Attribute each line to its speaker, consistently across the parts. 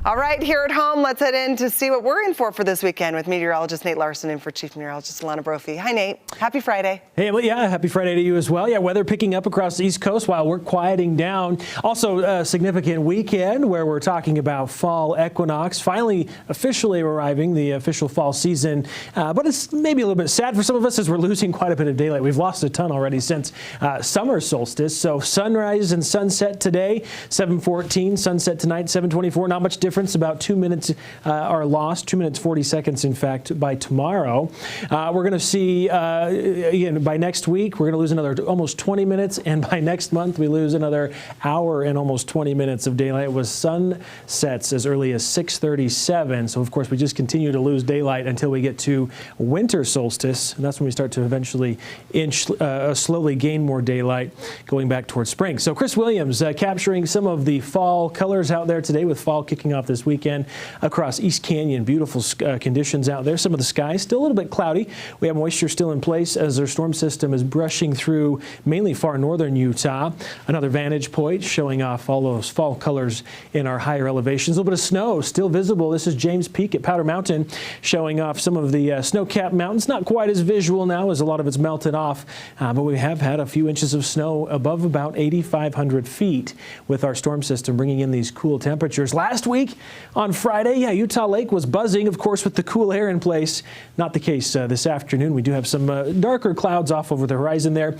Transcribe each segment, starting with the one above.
Speaker 1: All right, here at home, let's head in to see what we're in for this weekend with meteorologist Nate Larsen and for Chief Meteorologist Alana Brophy. Hi, Nate. Happy Friday.
Speaker 2: Hey, well, yeah, happy Friday to you as well. Yeah, weather picking up across the East Coast while we're quieting down. Also, a significant weekend where we're talking about Fall Equinox finally officially arriving, the official fall season. But it's maybe a little bit sad for some of us as we're losing quite a bit of daylight. We've lost a ton already since summer solstice. So sunrise and sunset today, 7:14. Sunset tonight, 7:24. Not much difference. About 2 minutes are lost, 2 minutes 40 seconds, in fact, by tomorrow. We're going to see, again, by next week, we're going to lose another almost 20 minutes, and by next month, we lose another hour and almost 20 minutes of daylight with sunsets as early as 6:37. So, of course, we just continue to lose daylight until we get to winter solstice, and that's when we start to eventually slowly gain more daylight going back towards spring. So Chris Williams capturing some of the fall colors out there today with fall kicking off this weekend across East Canyon. Beautiful conditions out there. Some of the skies still a little bit cloudy. We have moisture still in place as our storm system is brushing through mainly far northern Utah. Another vantage point showing off all those fall colors in our higher elevations. A little bit of snow still visible. This is James Peak at Powder Mountain showing off some of the snow-capped mountains. Not quite as visual now as a lot of it's melted off, but we have had a few inches of snow above about 8,500 feet with our storm system bringing in these cool temperatures. Last week on Friday, yeah, Utah Lake was buzzing, of course, with the cool air in place. Not the case this afternoon. We do have some darker clouds off over the horizon there.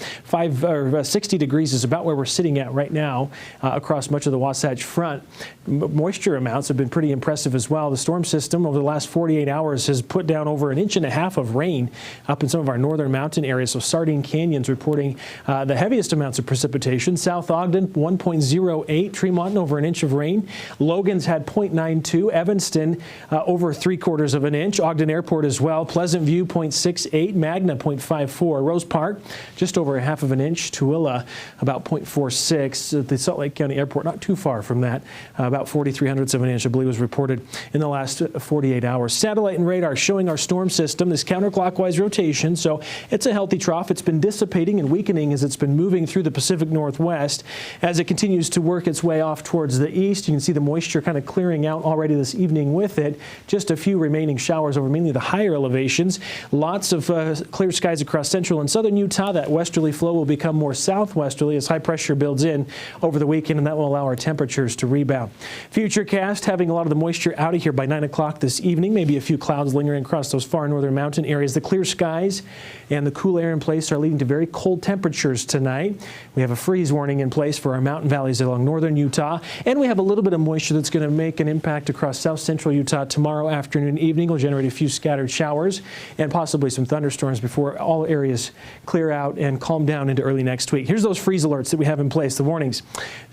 Speaker 2: 60 degrees is about where we're sitting at right now across much of the Wasatch Front. Moisture amounts have been pretty impressive as well. The storm system over the last 48 hours has put down over 1.5 inches of rain up in some of our northern mountain areas. So Sardine Canyon's reporting the heaviest amounts of precipitation. South Ogden, 1.08. Tremont, over 1 inch of rain. Logan's had 0.92. Evanston, over 3/4 of an inch. Ogden Airport as well. Pleasant View, 0.68. Magna, 0.54. Rose Park, just over 1/2 of an inch. Tooele, about 0.46. The Salt Lake County Airport, not too far from that. About 0.43 of an inch, I believe, was reported in the last 48 hours. Satellite and radar showing our storm system, this counterclockwise rotation. So it's a healthy trough. It's been dissipating and weakening as it's been moving through the Pacific Northwest. As it continues to work its way off towards the east, you can see the moisture kind of clearing out already this evening with it. Just a few remaining showers over mainly the higher elevations. Lots of clear skies across central and southern Utah. That westerly flow will become more southwesterly as high pressure builds in over the weekend, and that will allow our temperatures to rebound. Futurecast having a lot of the moisture out of here by 9 o'clock this evening. Maybe a few clouds lingering across those far northern mountain areas. The clear skies and the cool air in place are leading to very cold temperatures tonight. We have a freeze warning in place for our mountain valleys along northern Utah, and we have a little bit of moisture that's going to make an impact across south central Utah tomorrow afternoon and evening. Will generate a few scattered showers and possibly some thunderstorms before all areas clear out and calm down into early next week. Here's those freeze alerts that we have in place, the warnings.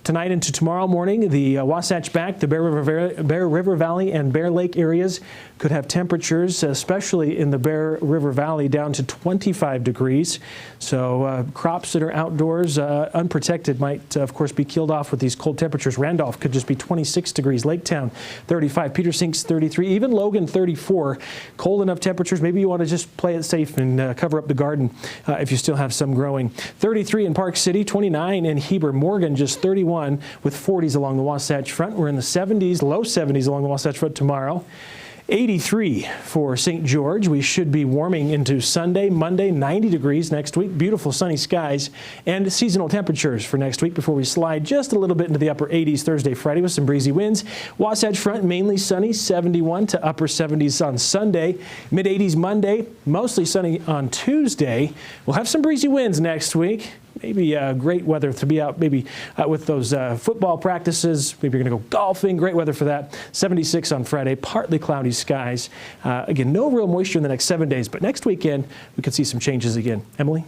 Speaker 2: Tonight into tomorrow morning, the Wasatch Back, the Bear River Valley and Bear Lake areas could have temperatures, especially in the Bear River Valley, down to 25 degrees. So crops that are outdoors, unprotected, might, of course, be killed off with these cold temperatures. Randolph could just be 26 degrees. Laketown, 35. Peter Sinks, 33. Even Logan, 34. Cold enough temperatures. Maybe you want to just play it safe and cover up the garden if you still have some growing. 33 in Park City, 29 in Heber. Morgan, just 31 with 40s along the Wasatch Front. We're in the 70s, low 70s along the Wasatch Front tomorrow. 83 for St. George. We should be warming into Sunday, Monday, 90 degrees next week. Beautiful sunny skies and seasonal temperatures for next week before we slide just a little bit into the upper 80s Thursday, Friday with some breezy winds. Wasatch Front mainly sunny, 71 to upper 70s on Sunday. Mid-80s Monday, mostly sunny on Tuesday. We'll have some breezy winds next week. Maybe great weather to be out maybe with those football practices. Maybe you're going to go golfing. Great weather for that. 76 on Friday, partly cloudy skies. Again, no real moisture in the next 7 days, but next weekend we could see some changes again. Emily?